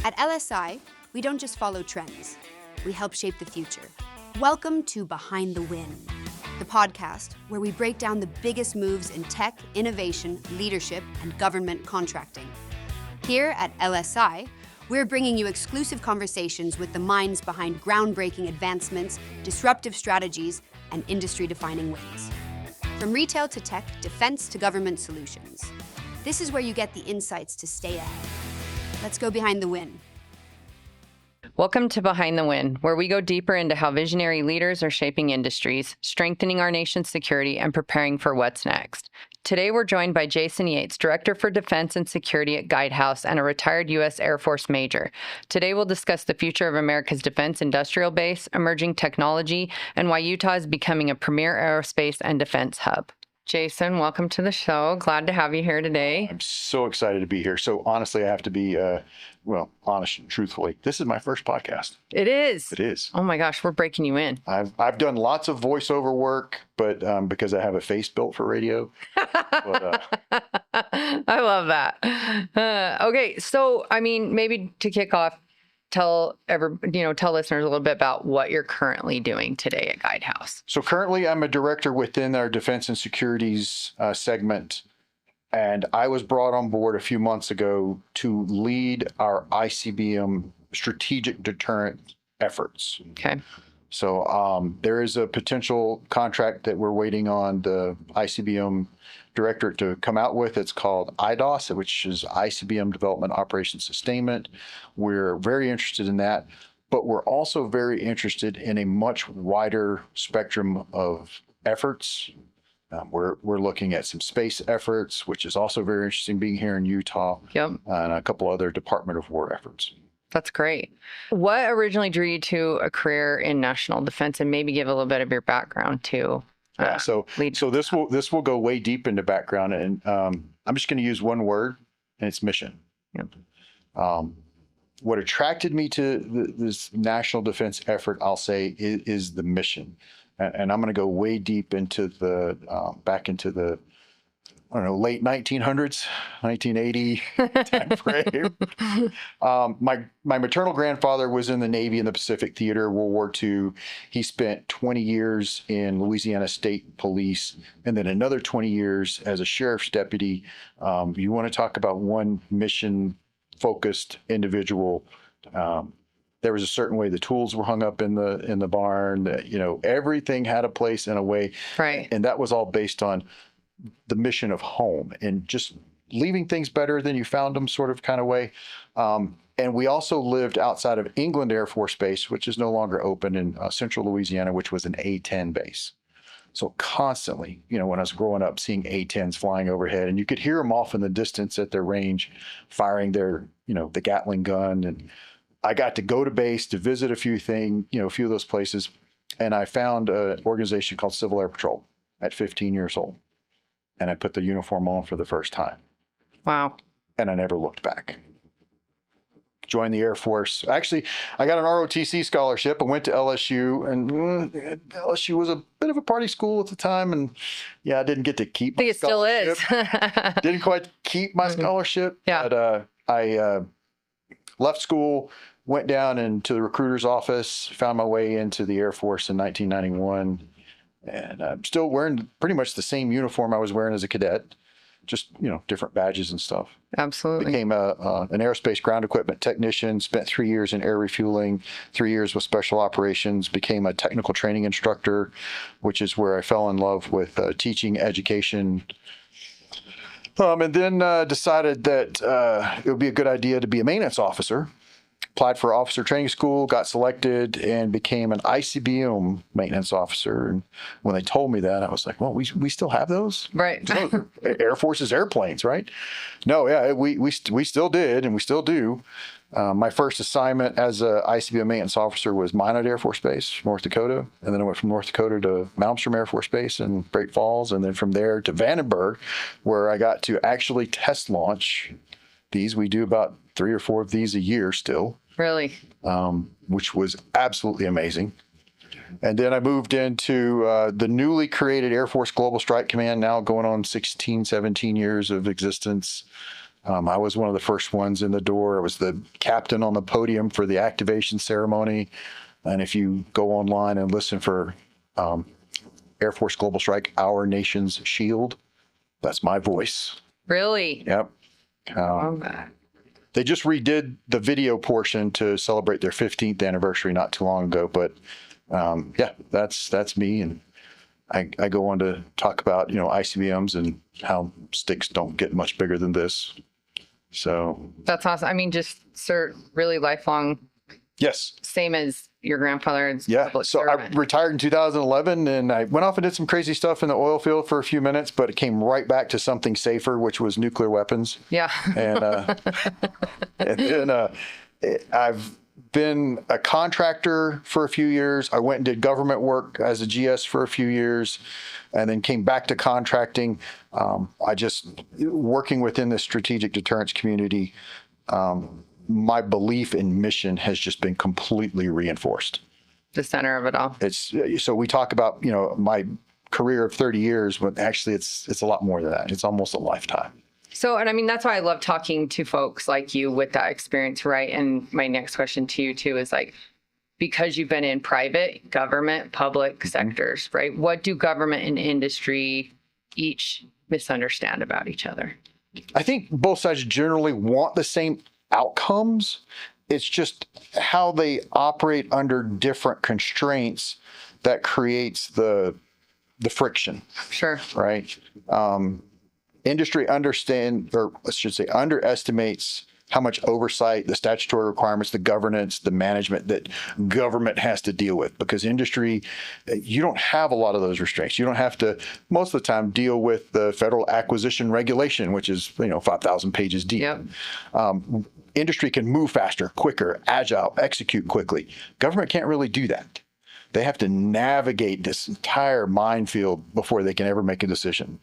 At LSI, we don't just follow trends, we help shape the future. Welcome to Behind the Win, the podcast where we break down the biggest moves in tech, innovation, leadership, and government contracting. Here at LSI, we're bringing you exclusive conversations with the minds behind groundbreaking advancements, disruptive strategies, and industry-defining wins. From retail to tech, defense to government solutions. This is where you get the insights to stay ahead. Let's go behind the win. Welcome to Behind the Win, where we go deeper into how visionary leaders are shaping industries, strengthening our nation's security, and preparing for what's next. Today, we're joined by Jason Yates, Director for Defense and Security at Guidehouse and a retired U.S. Air Force major. Today, we'll discuss the future of America's defense industrial base, emerging technology, and why Utah is becoming a premier aerospace and defense hub. Jason, welcome to the show. Glad to have you here today. I'm so excited to be here. So honestly, I have to be, honest and truthfully. This is my first podcast. It is. It is. Oh my gosh, we're breaking you in. I've done lots of voiceover work, but because I have a face built for radio. I love that. Okay, so maybe to kick off, tell listeners a little bit about what you're currently doing today at Guidehouse. So currently, I'm a director within our Defense and Securities segment, and I was brought on board a few months ago to lead our ICBM strategic deterrent efforts. Okay. So there is a potential contract that we're waiting on the ICBM directorate to come out with. It's called IDOS, which is ICBM Development Operations Sustainment. We're very interested in that, but we're also very interested in a much wider spectrum of efforts. We're looking at some space efforts, which is also very interesting being here in Utah. Yep. And a couple other Department of War efforts. That's great. What originally drew you to a career in national defense, and maybe give a little bit of your background too? So this will go way deep into background, and I'm just going to use one word, and it's mission. Yep. What attracted me to this national defense effort, I'll say, is the mission, and I'm going to go way deep into back into the late 1900s, 1980 time frame. My maternal grandfather was in the Navy in the Pacific Theater, World War II. He spent 20 years in Louisiana State Police, and then another 20 years as a sheriff's deputy. You want to talk about one mission-focused individual. There was a certain way the tools were hung up in the barn. That, everything had a place and a way, right? And that was all based on the mission of home and just leaving things better than you found them, sort of kind of way. And we also lived outside of England Air Force Base, which is no longer open, in central Louisiana, which was an A-10 base. So constantly, when I was growing up, seeing A-10s flying overhead, and you could hear them off in the distance at their range, firing their, the Gatling gun. And I got to go to base to visit a few of those places. And I found an organization called Civil Air Patrol at 15 years old. And I put the uniform on for the first time. Wow. And I never looked back. Joined the Air Force. Actually, I got an ROTC scholarship. I went to LSU, and LSU was a bit of a party school at the time. And I didn't get to keep my scholarship. I think it still is. Didn't quite keep my scholarship. Yeah. But I left school, went down into the recruiter's office, found my way into the Air Force in 1991. And I'm still wearing pretty much the same uniform I was wearing as a cadet, just, different badges and stuff. Absolutely. Became an aerospace ground equipment technician, spent 3 years in air refueling, 3 years with special operations, became a technical training instructor, which is where I fell in love with teaching education. And then decided that it would be a good idea to be a maintenance officer. Applied for officer training school, got selected, and became an ICBM maintenance officer. And when they told me that, I was like, well, we still have those? Right. Air Force's airplanes, right? No, yeah, we still did, and we still do. My first assignment as a ICBM maintenance officer was Minot Air Force Base, North Dakota. And then I went from North Dakota to Malmstrom Air Force Base in Great Falls. And then from there to Vandenberg, where I got to actually test launch these. We do about 3 or 4 of these a year still. Really? Which was absolutely amazing. And then I moved into the newly created Air Force Global Strike Command, now going on 16, 17 years of existence. I was one of the first ones in the door. I was the captain on the podium for the activation ceremony. And if you go online and listen for Air Force Global Strike, Our Nation's Shield, that's my voice. Really? Yep. They just redid the video portion to celebrate their 15th anniversary not too long ago. But yeah, that's me. And I go on to talk about, ICBMs and how sticks don't get much bigger than this. So that's awesome. I mean, just really lifelong. Yes. Same as your grandfather. Yeah. So I retired in 2011 and I went off and did some crazy stuff in the oil field for a few minutes, but it came right back to something safer, which was nuclear weapons. Yeah. And I've been a contractor for a few years. I went and did government work as a GS for a few years and then came back to contracting. Working within the strategic deterrence community, my belief in mission has just been completely reinforced. The center of it all. So we talk about, my career of 30 years, but actually it's a lot more than that. It's almost a lifetime. So, and I mean, that's why I love talking to folks like you with that experience, right? And my next question to you too is because you've been in private, government, public sectors, right? What do government and industry each misunderstand about each other? I think both sides generally want the same outcomes. It's just how they operate under different constraints that creates the friction. Sure. Right. Industry underestimates how much oversight, the statutory requirements, the governance, the management that government has to deal with. Because industry, you don't have a lot of those restraints. You don't have to, most of the time, deal with the federal acquisition regulation, which is 5,000 pages deep. Yep. Industry can move faster, quicker, agile, execute quickly. Government can't really do that. They have to navigate this entire minefield before they can ever make a decision.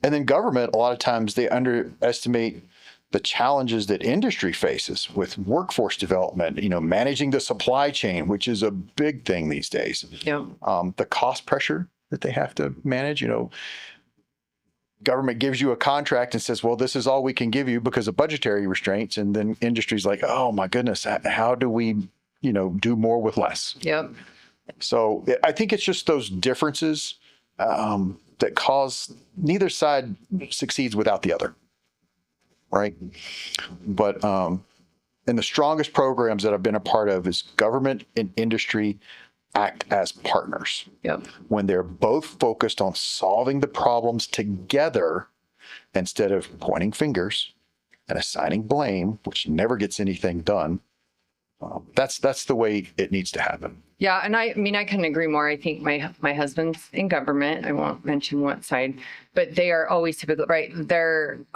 And then government, a lot of times they underestimate the challenges that industry faces with workforce development, managing the supply chain, which is a big thing these days. Yep. The cost pressure that they have to manage, government gives you a contract and says, well, this is all we can give you because of budgetary restraints. And then industry's like, oh my goodness, how do we, do more with less? Yep. So I think it's just those differences that cause neither side succeeds without the other. Right. But and the strongest programs that I've been a part of is government and industry act as partners. Yep. When they're both focused on solving the problems together instead of pointing fingers and assigning blame, which never gets anything done. That's the way it needs to happen. Yeah, and I mean, I couldn't agree more. I think my husband's in government. I won't mention what side, but they are always typically right.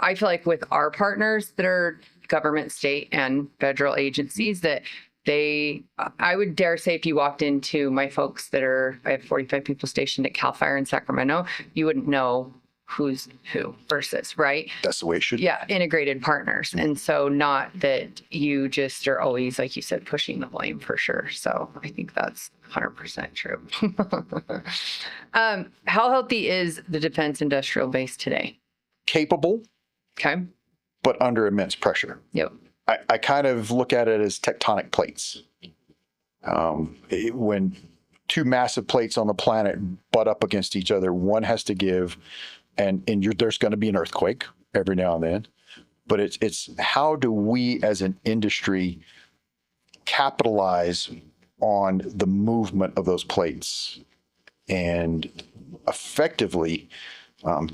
I feel like with our partners that are government, state, and federal agencies, that I would dare say, if you walked into my folks I have 45 people stationed at CAL FIRE in Sacramento, you wouldn't know who's who versus, right? That's the way it should be. Yeah, integrated partners. Mm-hmm. And so not that you just are always, like you said, pushing the blame for sure. So I think that's 100% true. How healthy is the defense industrial base today? Capable. Okay. But under immense pressure. Yep. I kind of look at it as tectonic plates. When two massive plates on the planet butt up against each other, one has to give, and there's going to be an earthquake every now and then. But it's how do we as an industry capitalize on the movement of those plates and effectively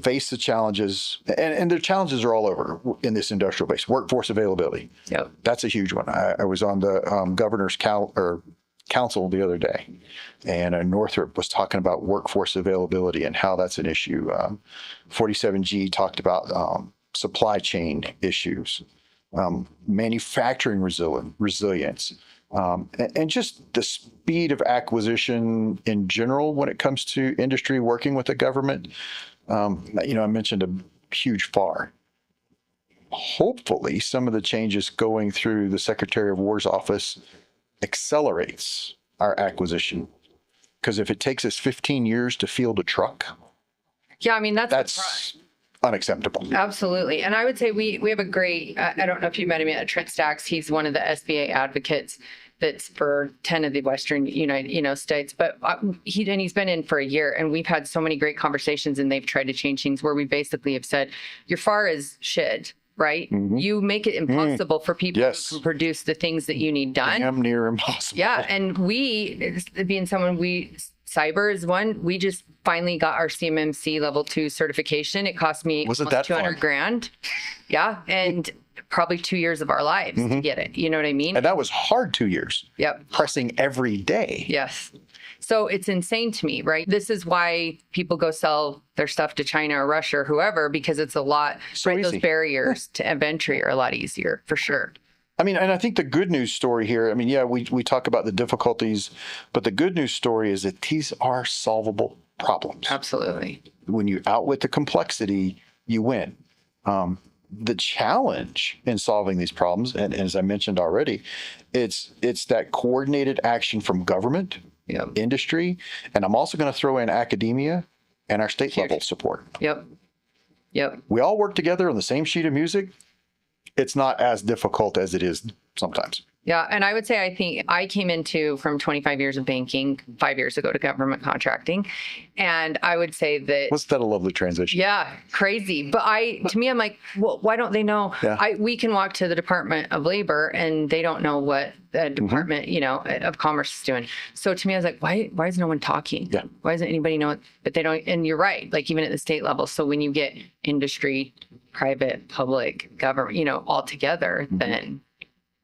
face the challenges, and the challenges are all over in this industrial base. Workforce availability. Yep. That's a huge one. I was on the governor's council the other day, and Northrop was talking about workforce availability and how that's an issue. 47G talked about supply chain issues, manufacturing resilience, and just the speed of acquisition in general when it comes to industry working with the government. I mentioned a huge FAR. Hopefully, some of the changes going through the Secretary of War's office accelerates our acquisition. Because if it takes us 15 years to field a truck, yeah, I mean, that's unacceptable. Absolutely. And I would say we have a great, I don't know if you met him at Trent Stacks. He's one of the SBA advocates that's for 10 of the Western states, but he's been in for a year, and we've had so many great conversations, and they've tried to change things where we basically have said, your FAR is shit, right? Mm-hmm. You make it impossible for people to produce the things that you need done. Damn near impossible. Yeah. And cyber is one. We just finally got our CMMC level 2 certification. It cost me almost $200,000. Yeah. And probably 2 years of our lives to get it. You know what I mean? And that was hard 2 years. Yep. Pressing every day. Yes. So it's insane to me, right? This is why people go sell their stuff to China or Russia or whoever, because it's a lot, so right? Easy. Those barriers to entry are a lot easier, for sure. I mean, and I think the good news story here, I mean, yeah, we talk about the difficulties, but the good news story is that these are solvable problems. Absolutely. When you outwit the complexity, you win. The challenge in solving these problems, and as I mentioned already, it's that coordinated action from government, industry, and I'm also going to throw in academia and our state level support. Yep. We all work together on the same sheet of music. It's not as difficult as it is sometimes. Yeah. And I would say, I think I came from 25 years of banking 5 years ago to government contracting. And I would say that. Wasn't that a lovely transition? Yeah. Crazy. But to me, I'm like, well, why don't they know? Yeah. We can walk to the Department of Labor and they don't know what the Department, of Commerce is doing. So to me, I was like, why is no one talking? Yeah. Why doesn't anybody know? But they don't. And you're right. Like even at the state level. So when you get industry, private, public, government, all together, then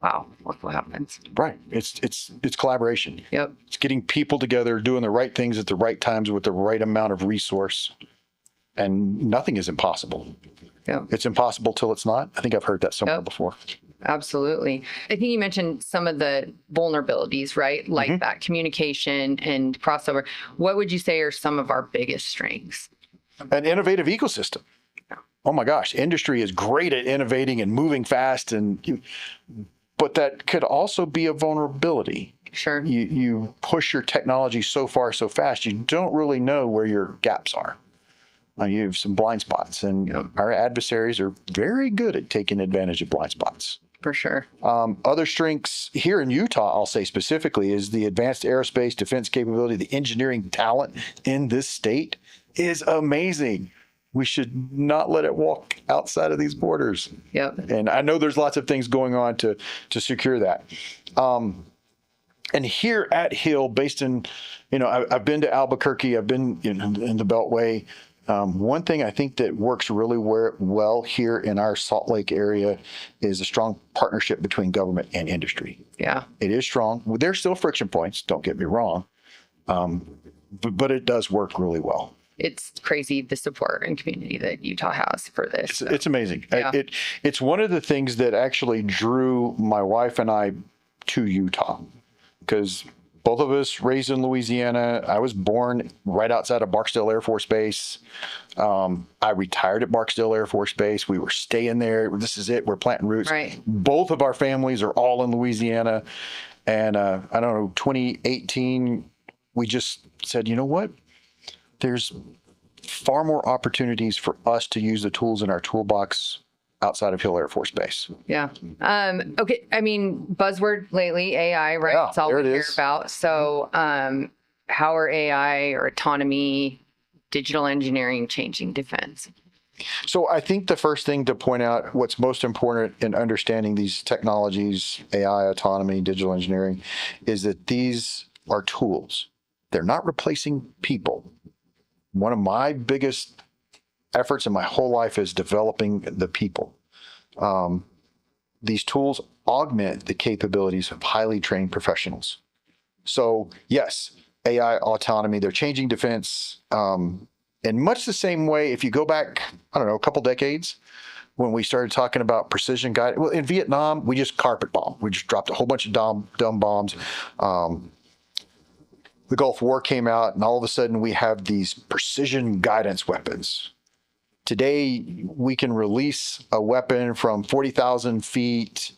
wow, look what happens. Right. It's collaboration. Yep. It's getting people together, doing the right things at the right times with the right amount of resource. And nothing is impossible. Yep. It's impossible till it's not. I think I've heard that somewhere before. Absolutely. I think you mentioned some of the vulnerabilities, right? Like that communication and crossover. What would you say are some of our biggest strengths? An innovative ecosystem. Oh my gosh, industry is great at innovating and moving fast, but that could also be a vulnerability. Sure. You push your technology so far, so fast, you don't really know where your gaps are. You have some blind spots, and our adversaries are very good at taking advantage of blind spots. For sure. Other strengths here in Utah, I'll say specifically, is the advanced aerospace defense capability. The engineering talent in this state is amazing. We should not let it walk outside of these borders. Yep. And I know there's lots of things going on to secure that. And here at Hill, based in, I've been to Albuquerque, I've been in the Beltway. One thing I think that works really well here in our Salt Lake area is a strong partnership between government and industry. Yeah. It is strong. There's still friction points, don't get me wrong, but it does work really well. It's crazy, the support and community that Utah has for this. It's amazing. Yeah. It's one of the things that actually drew my wife and I to Utah, because both of us raised in Louisiana. I was born right outside of Barksdale Air Force Base. I retired at Barksdale Air Force Base. We were staying there. This is it. We're planting roots. Right. Both of our families are all in Louisiana. And 2018, we just said, you know what? There's far more opportunities for us to use the tools in our toolbox outside of Hill Air Force Base. Yeah. Okay. I mean, buzzword lately, AI, right? Yeah, it's all we hear about. So how are AI or autonomy, digital engineering changing defense? So I think the first thing to point out, what's most important in understanding these technologies, AI, autonomy, digital engineering, is that these are tools. They're not replacing people. One of my biggest efforts in my whole life is developing the people. These tools augment the capabilities of highly trained professionals. So yes, AI, autonomy, they're changing defense in much the same way. If you go back, a couple decades, when we started talking about precision guidance. Well, in Vietnam, we just carpet bombed. We just dropped a whole bunch of dumb bombs. The Gulf War came out, and all of a sudden we have these precision guidance weapons. Today, we can release a weapon from 40,000 feet,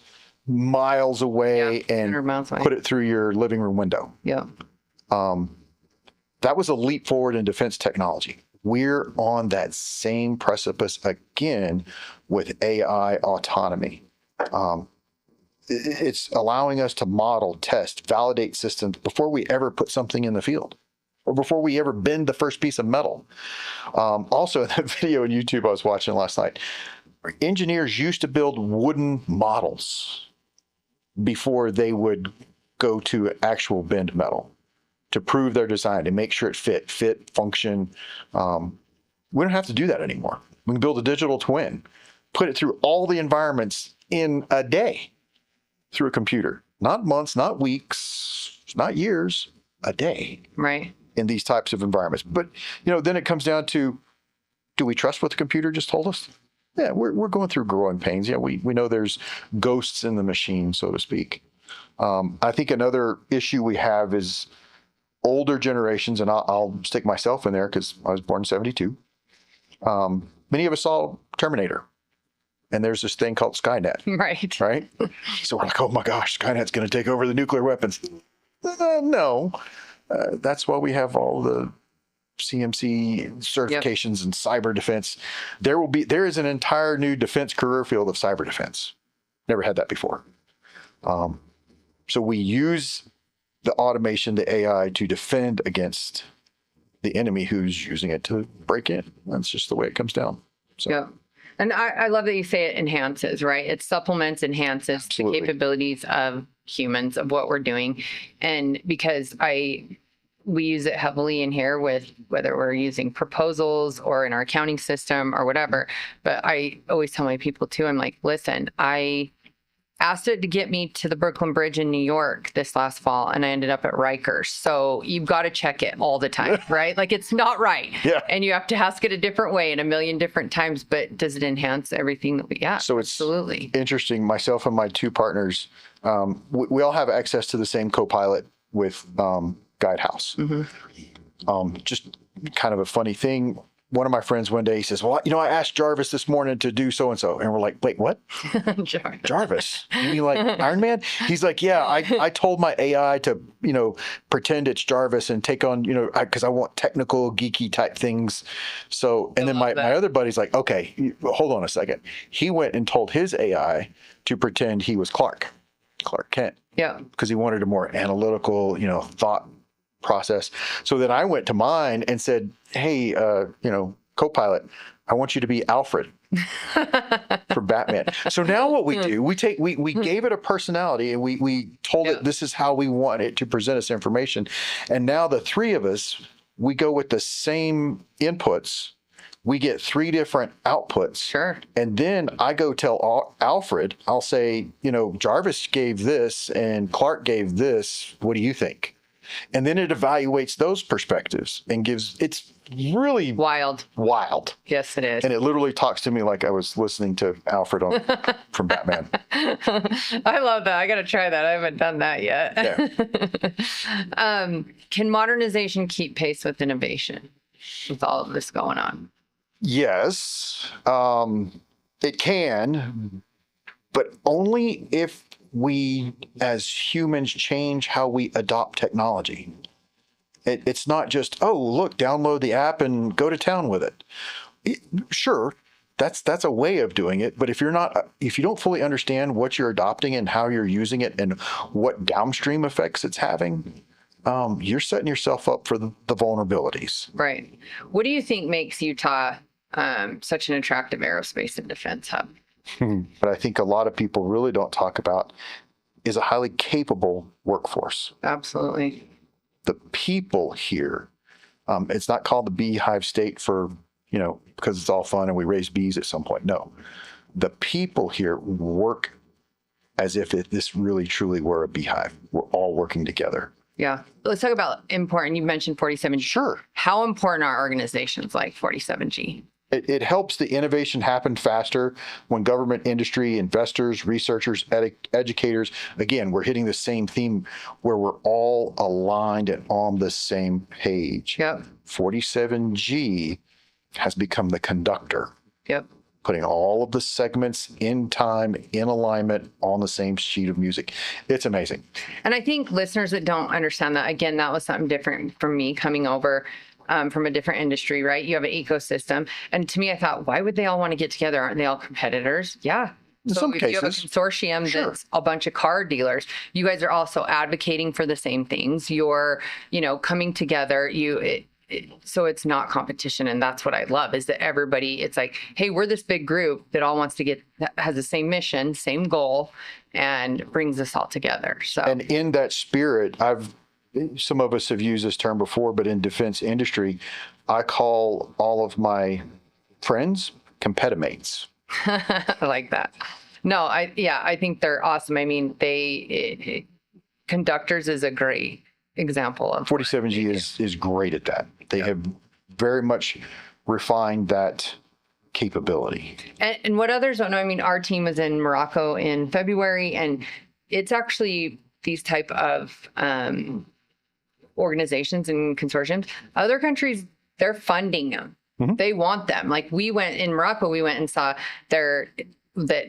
miles away, and put it through your living room window. Yeah. That was a leap forward in defense technology. we're on that same precipice again with AI autonomy. It's allowing us to model, test, validate systems before we ever put something in the field or before we ever bend the first piece of metal. Also, in that video on YouTube I was watching last night, engineers used to build wooden models before they would go to actual bend metal to prove their design, to make sure it fit, function. We don't have to do that anymore. We can build a digital twin, put it through all the environments in a day through a computer. Not months, not weeks, not years, a day. Right. In these types of environments. But, then it comes down to, do we trust what the computer just told us? Yeah, we're going through growing pains. Yeah, we know there's ghosts in the machine, so to speak. I think another issue we have is older generations, and I'll stick myself in there because I was born in 72. Many of us saw Terminator, and there's this thing called Skynet. Right? So we're like, oh my gosh, Skynet's going to take over the nuclear weapons. No. That's why we have all the CMC certifications and cyber defense. There is an entire new defense career field of cyber defense. Never had that before. So we use the automation, the AI, to defend against the enemy who's using it to break in. That's just the way it comes down. So. Yeah. And I love that you say it enhances, right? It supplements, enhances Absolutely. the capabilities of humans, of what we're doing. And because we use it heavily in here with whether we're using proposals or in our accounting system or whatever. But I always tell my people too, I'm like, listen, I asked it to get me to the Brooklyn Bridge in New York this last fall, and I ended up at Rikers. So you've got to check it all the time, right? Like, it's not right. Yeah. And you have to ask it a different way in a million different times, but does it enhance everything that we got? So it's absolutely interesting. Myself and my two partners, we all have access to the same co-pilot with Guidehouse. Just kind of a funny thing. One of my friends one day, he says, well, I asked Jarvis this morning to do so-and-so. And we're like, wait, what? Jarvis? You mean like Iron Man? He's like, yeah, I told my AI to, pretend it's Jarvis and take on, because I want technical, geeky type things. So, and then my other buddy's like, okay, hold on a second. He went and told his AI to pretend he was Clark Kent. Yeah. Because he wanted a more analytical, thought process. So then I went to mine and said, hey, co-pilot, I want you to be Alfred for Batman. So now what we do, we gave it a personality, and we told it this is how we want it to present us information. And now the three of us, we go with the same inputs. We get three different outputs. Sure. And then I go tell Alfred, I'll say, Jarvis gave this and Clark gave this. What do you think? And then it evaluates those perspectives and it's really wild. Yes, it is. And it literally talks to me like I was listening to Alfred from Batman. I love that. I got to try that. I haven't done that yet. Yeah. Can modernization keep pace with innovation with all of this going on? Yes, it can, but only if we as humans change how we adopt technology. It's not just, oh, look, download the app and go to town with it. Sure, that's a way of doing it. But if you don't fully understand what you're adopting and how you're using it and what downstream effects it's having, you're setting yourself up for the vulnerabilities. Right. What do you think makes Utah such an attractive aerospace and defense hub? But I think a lot of people really don't talk about is a highly capable workforce. Absolutely. The people here, it's not called the beehive state for, because it's all fun and we raise bees at some point. No, the people here work as if this really truly were a beehive. We're all working together. Yeah. Let's talk about important. You mentioned 47G. Sure. How important are organizations like 47G? It helps the innovation happen faster when government, industry, investors, researchers, educators, again, we're hitting the same theme where we're all aligned and on the same page. Yep. 47G has become the conductor. Yep. Putting all of the segments in time, in alignment, on the same sheet of music. It's amazing. And I think listeners that don't understand that, again, that was something different from me coming over. from a different industry, right? You have an ecosystem. And to me, I thought, why would they all want to get together? Aren't they all competitors? Yeah. In So some if you have a cases. consortium Sure. that's a bunch of car dealers, you guys are also advocating for the same things. You're, coming together. So it's not competition. And that's what I love is that everybody, it's like, hey, we're this big group that all wants to that has the same mission, same goal, and brings us all together. So, And in that spirit, some of us have used this term before, but in defense industry, I call all of my friends competimates. I like that. No, I think they're awesome. I mean, conductors is a great example of 47G is great at that. They have very much refined that capability. And what others don't know, I mean, our team was in Morocco in February, and it's actually these type of organizations and consortiums. Other countries, they're funding them. Mm-hmm. They want them. Like we went in Morocco, we went and saw that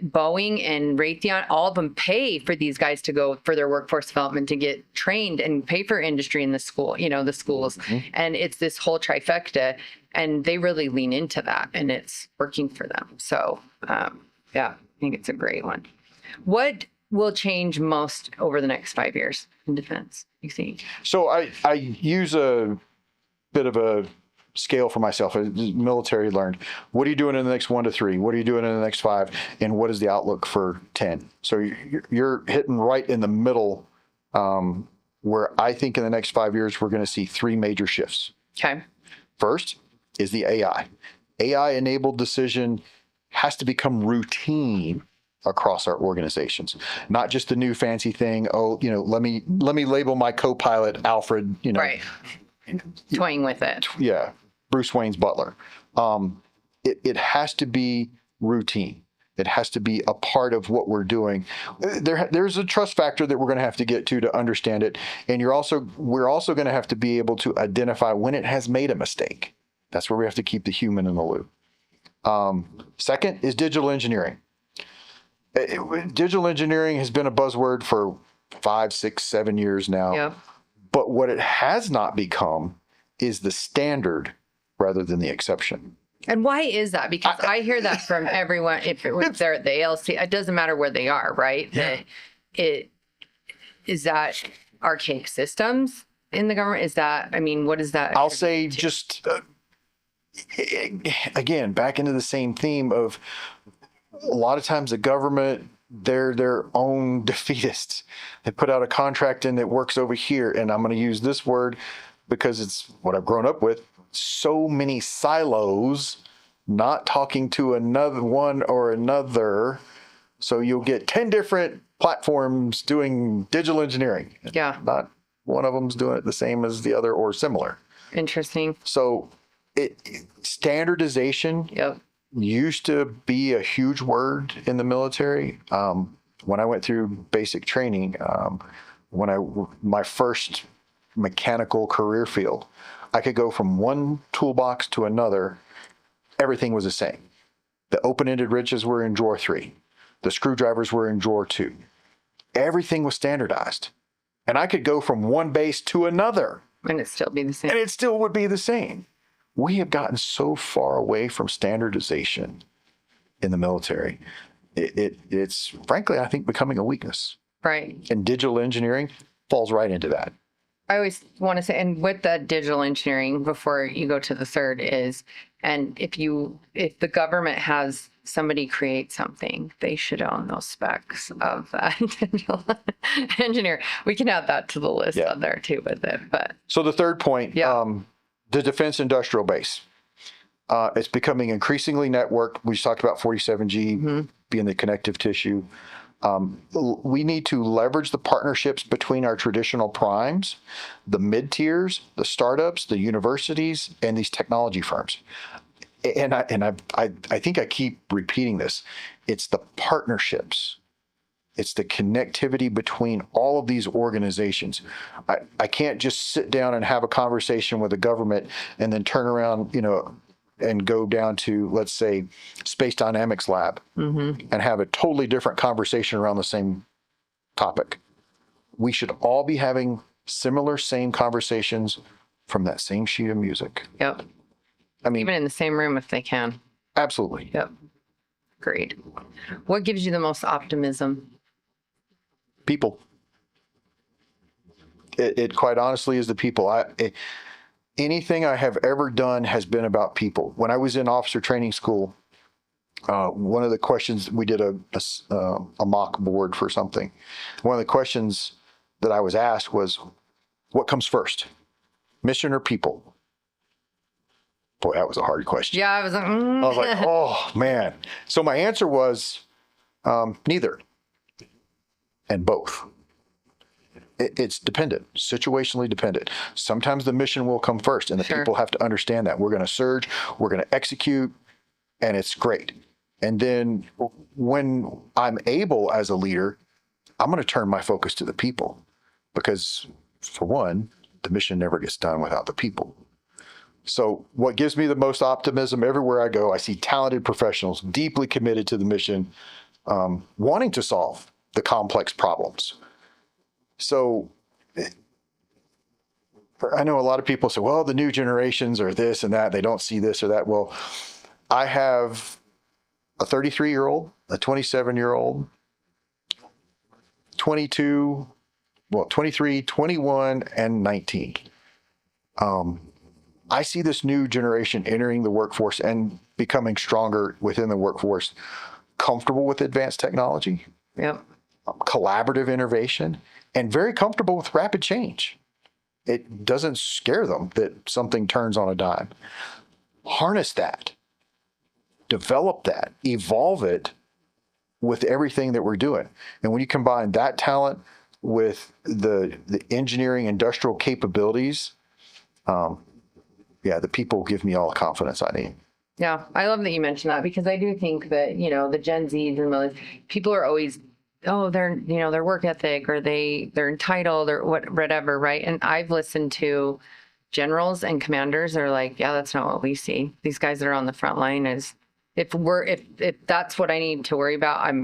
Boeing and Raytheon, all of them pay for these guys to go for their workforce development to get trained and pay for industry in the school, the schools. Mm-hmm. And it's this whole trifecta, and they really lean into that, and it's working for them. So, I think it's a great one. What will change most over the next 5 years in defense, you think? So I use a bit of a scale for myself. Military learned. What are you doing in the next 1 to 3? What are you doing in the next 5? And what is the outlook for 10? So you're hitting right in the middle, where I think in the next 5 years we're going to see 3 major shifts. Okay. First is the AI. AI-enabled decision has to become routine across our organizations, not just the new fancy thing. Oh, let me label my co-pilot Alfred. Right. Toying with it. Yeah. Bruce Wayne's butler. It has to be routine. It has to be a part of what we're doing. There's a trust factor that we're going to have to get to understand it. And we're also going to have to be able to identify when it has made a mistake. That's where we have to keep the human in the loop. Second is digital engineering. Digital engineering has been a buzzword for 5, 6, 7 years now. Yeah. But what it has not become is the standard rather than the exception. And why is that? Because I hear that from everyone. If they're at the ALC, it doesn't matter where they are, right? Yeah. Is that archaic systems in the government? Is that, what is that? I'll say just, again, back into the same theme of a lot of times the government, they're their own defeatists. They put out a contract in that works over here, and I'm going to use this word because it's what I've grown up with. So many silos, not talking to another one or another. So you'll get 10 different platforms doing digital engineering. Yeah. Not one of them's doing it the same as the other or similar. Interesting. So standardization. Yep. Used to be a huge word in the military. When I went through basic training, my first mechanical career field, I could go from one toolbox to another. Everything was the same. The open-ended wrenches were in drawer 3. The screwdrivers were in drawer 2. Everything was standardized. And I could go from one base to another. And it still be the same. And it still would be the same. We have gotten so far away from standardization in the military. It's frankly, I think, becoming a weakness. Right. And digital engineering falls right into that. I always want to say, and with the digital engineering, before you go to the third is, and if the government has somebody create something, they should own those specs of that digital engineer. We can add that to the list on there too with it. But so the third point, the defense industrial base. It's becoming increasingly networked. We just talked about 47G being the connective tissue. We need to leverage the partnerships between our traditional primes, the mid-tiers, the startups, the universities, and these technology firms. And I think I keep repeating this. It's the partnerships. It's the connectivity between all of these organizations. I can't just sit down and have a conversation with the government and then turn around, and go down to, let's say, Space Dynamics Lab and have a totally different conversation around the same topic. We should all be having same conversations from that same sheet of music. Yep. I mean, Even in the same room if they can. absolutely. Yep. Great. What gives you the most optimism? People. It quite honestly is the people. Anything I have ever done has been about people. When I was in officer training school, one of the questions, we did a mock board for something. One of the questions that I was asked was, what comes first, mission or people? Boy, that was a hard question. Yeah, I was like, I was like, oh man. So my answer was neither and both. It's dependent, situationally dependent. Sometimes the mission will come first, and the Sure. people have to understand that. We're going to surge, we're going to execute, and it's great. And then when I'm able as a leader, I'm going to turn my focus to the people, because for one, the mission never gets done without the people. So what gives me the most optimism everywhere I go, I see talented professionals deeply committed to the mission, wanting to solve the complex problems. So I know a lot of people say, well, the new generations are this and that. They don't see this or that. Well, I have a 33-year-old, a 27-year-old, 23, 21, and 19. I see this new generation entering the workforce and becoming stronger within the workforce, comfortable with advanced technology, yep. collaborative innovation, and very comfortable with rapid change. It doesn't scare them that something turns on a dime. Harness that, develop that, evolve it with everything that we're doing. And when you combine that talent with the engineering industrial capabilities, the people give me all the confidence I need. Yeah, I love that you mentioned that, because I do think that, the Gen Zs and those people are always, their work ethic, or they're entitled, or whatever, right? And I've listened to generals and commanders that are like, yeah, that's not what we see. These guys that are on the front line is, if that's what I need to worry about,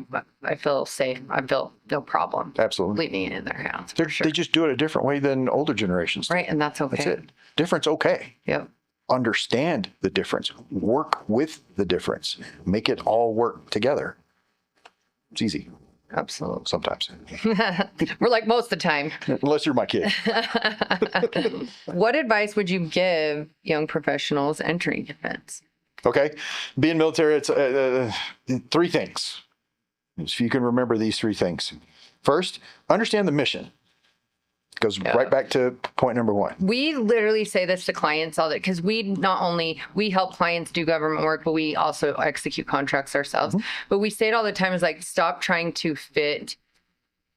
I feel safe. I feel no problem. Absolutely. Leaving it in their hands. They Sure. just do it a different way than older generations do. Right, and that's okay. That's it. Difference, okay. Yep. Understand the difference. Work with the difference. Make it all work together. It's easy. Absolutely. Sometimes. We're like most of the time. Unless you're my kid. What advice would you give young professionals entering defense? Okay. Being military, it's three things. If you can remember these three things. First, understand the mission. Goes right back to point number one. We literally say this to clients all day, because we help clients do government work, but we also execute contracts ourselves. Mm-hmm. But we say it all the time, is like, stop trying to fit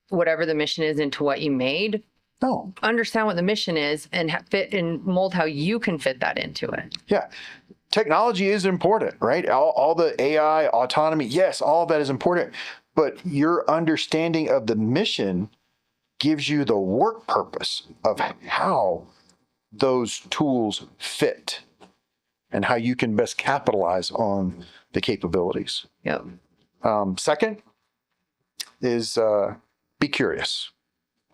whatever the mission is into what you made. No. Understand what the mission is and fit and mold how you can fit that into it. Yeah. Technology is important, right? All the AI, autonomy, yes, all of that is important. But your understanding of the mission gives you the work purpose of how those tools fit and how you can best capitalize on the capabilities. Yep. Second is be curious.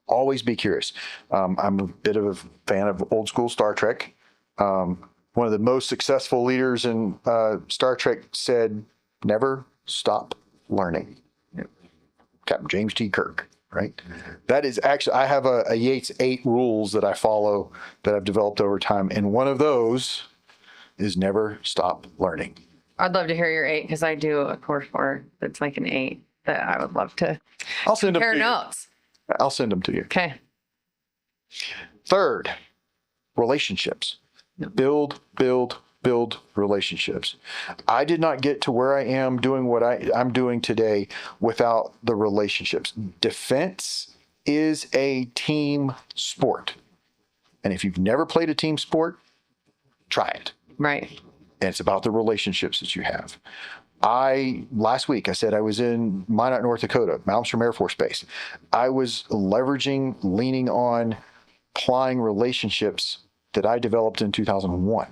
Always be curious. I'm a bit of a fan of old school Star Trek. One of the most successful leaders in Star Trek said, never stop learning. Yep. Captain James T. Kirk. Right. That is actually, I have a Yates 8 rules that I follow that I've developed over time. And one of those is never stop learning. I'd love to hear your 8, because I do a course for that's like an 8 that I would love to compare notes. I'll send them to you. Okay. Third, relationships. Yep. Build relationships. I did not get to where I am doing what I'm doing today without the relationships. Defense is a team sport. And if you've never played a team sport, try it. Right. And it's about the relationships that you have. Last week, I said I was in Minot, North Dakota, Malmstrom Air Force Base. I was leaning on, applying relationships that I developed in 2001.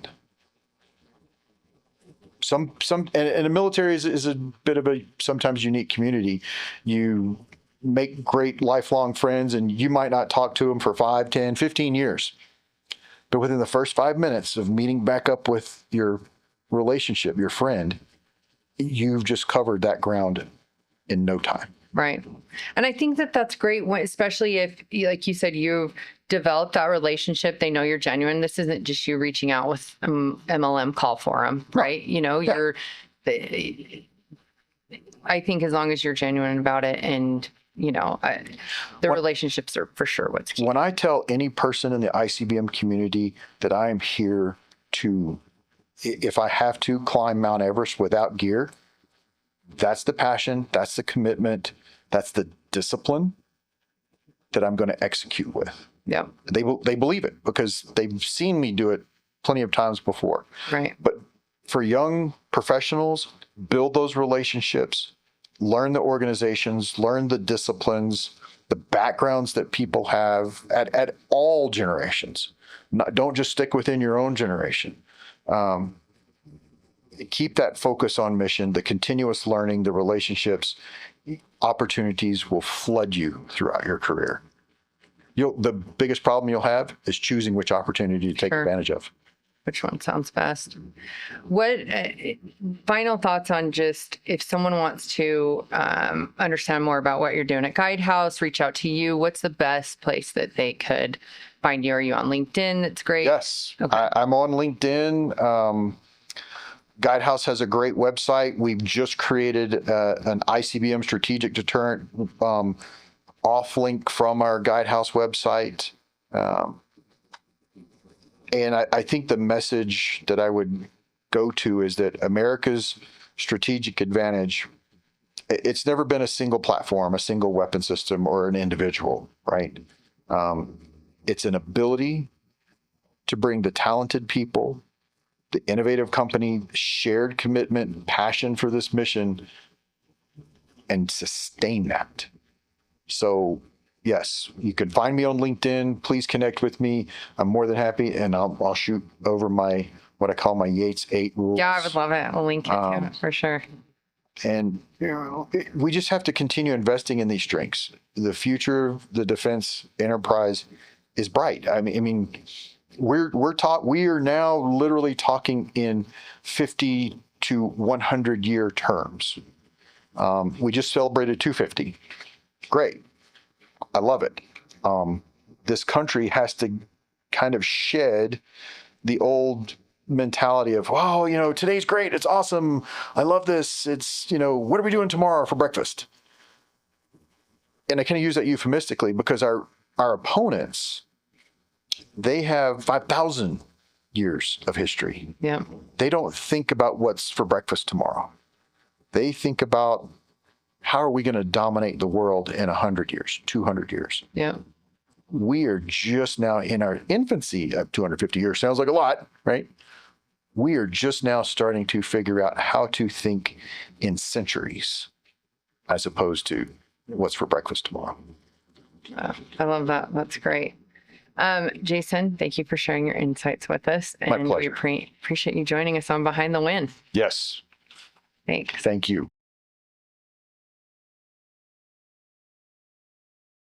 And the military is a bit of a sometimes unique community. You make great lifelong friends, and you might not talk to them for 5, 10, 15 years. But within the first 5 minutes of meeting back up with your relationship, your friend, you've just covered that ground in no time. Right. And I think that that's great, especially if, like you said, you've developed that relationship. They know you're genuine. This isn't just you reaching out with MLM call forum, right? Yeah. I think as long as you're genuine about it and, the relationships are for sure what's key. When I tell any person in the ICBM community that I am here to, if I have to climb Mount Everest without gear, that's the passion, that's the commitment, that's the discipline that I'm going to execute with. Yeah. They believe it because they've seen me do it plenty of times before. Right. But for young professionals, build those relationships, learn the organizations, learn the disciplines, the backgrounds that people have at all generations. Don't just stick within your own generation. Keep that focus on mission, the continuous learning, the relationships, opportunities will flood you throughout your career. The biggest problem you'll have is choosing which opportunity to take advantage of. Which one sounds best? What final thoughts on just if someone wants to understand more about what you're doing at Guidehouse, reach out to you, what's the best place that they could find you? Are you on LinkedIn? That's great. Yes, okay. I'm on LinkedIn. Guidehouse has a great website. We've just created an ICBM strategic deterrent off link from our Guidehouse website. And I think the message that I would go to is that America's strategic advantage, it's never been a single platform, a single weapon system, or an individual, right? It's an ability to bring the talented people, the innovative company, shared commitment, passion for this mission, and sustain that. So yes, you can find me on LinkedIn. Please connect with me. I'm more than happy, and I'll shoot over what I call my Yates 8 rules. Yeah, I would love it. I'll link it to it for sure. And we just have to continue investing in these strengths. The future of the defense enterprise is bright. I mean, we are now literally talking in 50 to 100 year terms. We just celebrated 250. Great. I love it. This country has to kind of shed the old mentality of, wow, today's great. It's awesome. I love this. It's, what are we doing tomorrow for breakfast? And I kind of use that euphemistically because our opponents, they have 5,000 years of history. Yeah. They don't think about what's for breakfast tomorrow. They think about how are we going to dominate the world in 100 years, 200 years? Yeah. We are just now in our infancy of 250 years. Sounds like a lot, right? We are just now starting to figure out how to think in centuries as opposed to what's for breakfast tomorrow. I love that. That's great. Jason, thank you for sharing your insights with us. My pleasure. We appreciate you joining us on Behind the Win. Yes. Thanks. Thank you.